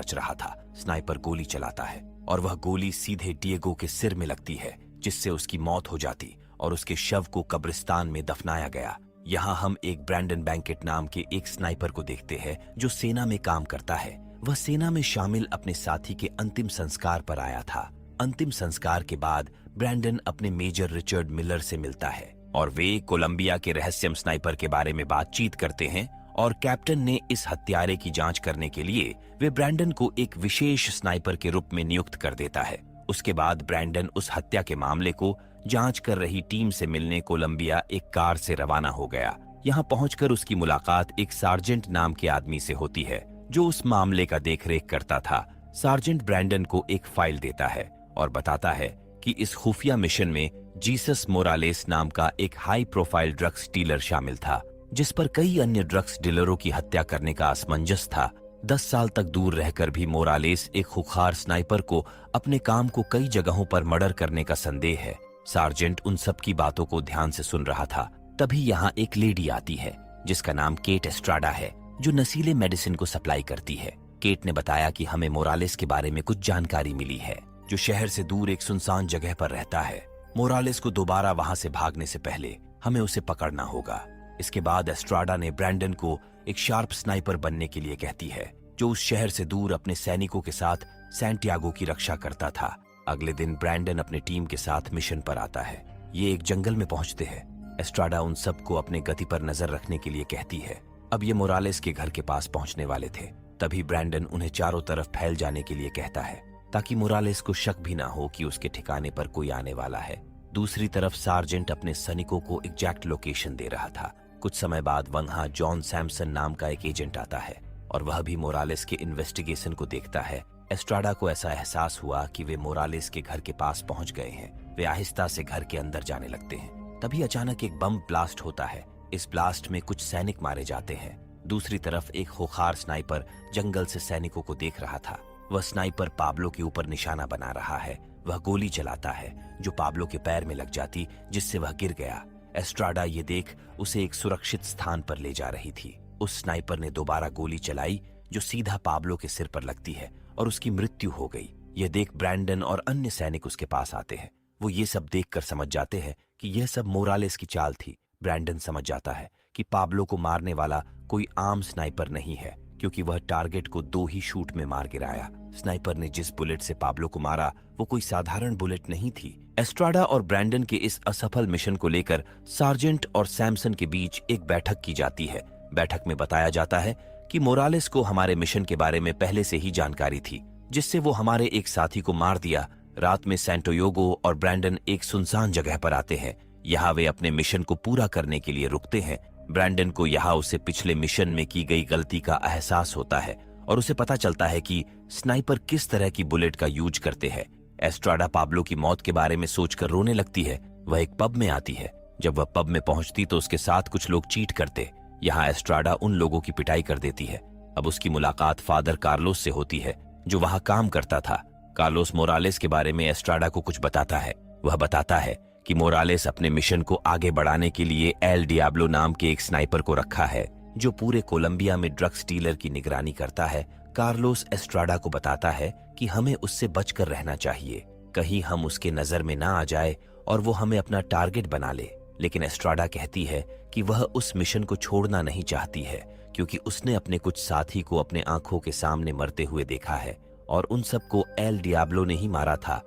रच रहा था। स्नाइपर गोली चलाता है और वह गोली सीधे डिएगो के सिर में लगती है, जिससे उसकी मौत हो जाती और उसके शव को कब्रिस्तान में दफनाया गया। यहाँ हम एक ब्रैंडन बैंकेट नाम के एक स्नाइपर को देखते हैं जो सेना में काम करता है। वह सेना में शामिल अपने साथी के अंतिम संस्कार पर आया था। अंतिम संस्कार के बाद ब्रैंडन अपने मेजर रिचर्ड मिलर से मिलता है और वे कोलंबिया के रहस्यम स्नाइपर के बारे में बातचीत करते हैं और कैप्टन ने इस हत्यारे की जांच करने के लिए वे ब्रैंडन को एक विशेष स्नाइपर के रूप में नियुक्त कर देता है। उसके बाद ब्रैंडन उस हत्या के मामले को जांच कर रही टीम से मिलने कोलंबिया एक कार से रवाना हो गया। यहाँ पहुंचकर उसकी मुलाकात एक सार्जेंट नाम के आदमी से होती है जो उस मामले का देखरेख करता था। सार्जेंट ब्रैंडन को एक फाइल देता है और बताता है कि इस खुफिया मिशन में जीसस मोरालेस नाम का एक हाई प्रोफाइल ड्रग्स डीलर शामिल था, जिस पर कई अन्य ड्रग्स डीलरों की हत्या करने का असमंजस था। 10 साल तक दूर रहकर भी मोरालेस एक खुखार स्नाइपर को अपने काम को कई जगहों पर मर्डर करने का संदेह है। सार्जेंट उन सब की बातों को ध्यान से सुन रहा था। तभी यहाँ एक लेडी आती है जिसका नाम केट एस्ट्राडा है, जो नशीले मेडिसिन को सप्लाई करती है। केट ने बताया कि हमें मोरालेस के बारे में कुछ जानकारी मिली है, जो शहर से दूर एक सुनसान जगह पर रहता है। मोरालेस को दोबारा वहां से भागने से पहले हमें उसे पकड़ना होगा। इसके बाद एस्ट्राडा ने ब्रैंडन को एक शार्प स्नाइपर बनने के लिए कहती है, जो उस शहर से दूर अपने सैनिकों के साथ सैंटियागो की रक्षा करता था। अगले दिन ब्रैंडन अपने टीम के साथ मिशन पर आता है। ये एक जंगल में पहुंचते हैं। एस्ट्राडा उन सबको अपने गति पर नजर रखने के लिए कहती है। अब ये मोरालेस के घर के पास पहुंचने वाले थे। तभी ब्रैंडन उन्हें चारों तरफ फैल जाने के लिए कहता है, ताकि मोरालेस को शक भी ना हो कि उसके ठिकाने पर कोई आने वाला है। दूसरी तरफ सार्जेंट अपने सैनिकों को एग्जैक्ट लोकेशन दे रहा था। कुछ समय बाद वहां जॉन सैमसन नाम का एक एजेंट आता है और वह भी मोरालेस के इन्वेस्टिगेशन को देखता है। एस्ट्राडा को ऐसा एहसास हुआ कि वे मोरालेस के घर के पास पहुंच गए हैं। वे आहिस्ता से घर के अंदर जाने लगते हैं। तभी अचानक एक बम ब्लास्ट होता है। इस ब्लास्ट में कुछ सैनिक मारे जाते हैं। दूसरी तरफ एक खुखार स्नाइपर जंगल से सैनिकों को देख रहा था। वह स्नाइपर पाब्लो के ऊपर निशाना बना रहा है। वह गोली चलाता है जो पाब्लो के पैर में लग जाती, जिससे वह गिर गया। एस्ट्राडा ये देख उसे एक सुरक्षित स्थान पर ले जा रही थी। उस स्नाइपर ने दोबारा गोली चलाई जो सीधा पाब्लो के सिर पर लगती है और उसकी मृत्यु हो गई। यह देख ब्रैंडन और अन्य सैनिक उसके पास आते हैं। वो ये सब देखकर समझ जाते हैं कि यह सब मोरालेस की चाल थी। ब्रैंडन समझ जाता है कि पाब्लो को मारने वाला कोई आम स्नाइपर नहीं है, क्योंकि वह टारगेट को 2 ही शूट में मार गिराया। स्नाइपर ने जिस बुलेट से पाब्लो को मारा वो कोई साधारण बुलेट नहीं थी। एस्ट्राडा और ब्रैंडन के इस असफल मिशन को लेकर सार्जेंट और सैमसन के बीच एक बैठक की जाती है। बैठक में बताया जाता है कि मोरालेस को हमारे मिशन के बारे में पहले से ही जानकारी थी, जिससे वो हमारे एक साथी को मार दिया। रात में सैंटोयोगो और ब्रैंडन एक सुनसान जगह पर आते हैं। यहाँ वे अपने मिशन को पूरा करने के लिए रुकते हैं। ब्रैंडन को यहाँ उसे पिछले मिशन में की गई गलती का एहसास होता है और उसे पता चलता है कि स्नाइपर किस तरह की बुलेट का यूज करते हैं। एस्ट्राडा पाब्लो की मौत के बारे में सोचकर रोने लगती है। वह एक पब में आती है। जब वह पब में पहुंचती तो उसके साथ कुछ लोग चीट करते। यहाँ एस्ट्राडा उन लोगों की पिटाई कर देती है। अब उसकी मुलाकात फादर कार्लोस से होती है, जो वहां काम करता था। कार्लोस मोरालेस के बारे में एस्ट्राडा को कुछ बताता है। वह बताता है कि मोरालेस अपने मिशन को आगे बढ़ाने के लिए एल डियाब्लो नाम के एक स्नाइपर को रखा है, जो पूरे कोलंबिया में ड्रग्स डीलर की निगरानी करता है। कार्लोस एस्ट्राडा को बताता है कि हमें उससे बचकर रहना चाहिए, कहीं हम उसके नजर में ना आ जाए और वो हमें अपना टारगेट बना ले। लेकिन एस्ट्राडा कहती है कि वह उस मिशन को छोड़ना नहीं चाहती है, क्योंकि उसने अपने कुछ साथी को अपने आंखों के सामने मरते हुए देखा है और उन सबको एल डियाब्लो ने ही मारा था।